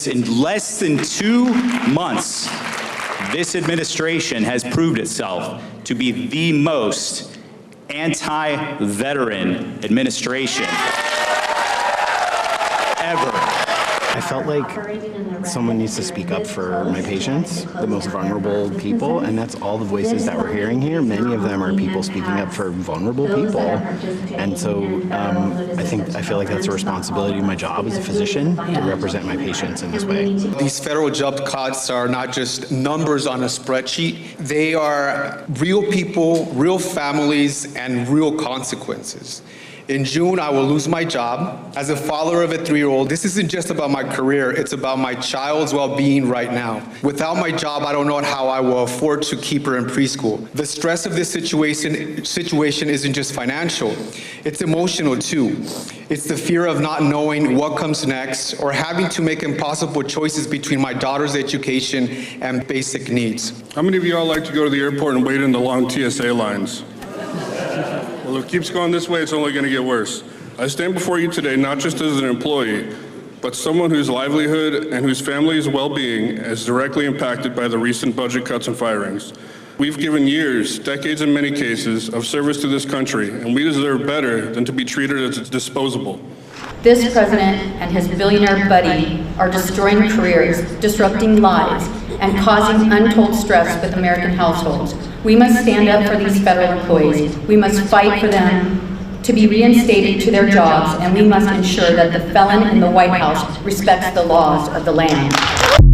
In less than 2 months, this administration has proved itself to be the most anti-veteran administration ever. I felt like someone needs to speak up for my patients, the most vulnerable people, and that's all the voices that we're hearing here. Many of them are people speaking up for vulnerable people, and so I feel like that's a responsibility of my job as a physician to represent my patients in this way. These federal job cuts are not just numbers on a spreadsheet. They are real people, real families, and real consequences. In June, I will lose my job. As a father of a 3-year-old, this isn't just about my career, it's about my child's well-being right now. Without my job, I don't know how I will afford to keep her in preschool. The stress of this situation isn't just financial, it's emotional too. It's the fear of not knowing what comes next or having to make impossible choices between my daughter's education and basic needs. How many of y'all like to go to the airport and wait in the long TSA lines? Well, if it keeps going this way, it's only going to get worse. I stand before you today not just as an employee, but someone whose livelihood and whose family's well-being is directly impacted by the recent budget cuts and firings. We've given years, decades in many cases, of service to this country, and we deserve better than to be treated as disposable. This president and his billionaire buddy are destroying careers, disrupting lives, and causing untold stress with American households. We must stand up for these federal employees. We must fight for them to be reinstated to their jobs, and we must ensure that the felon in the White House respects the laws of the land.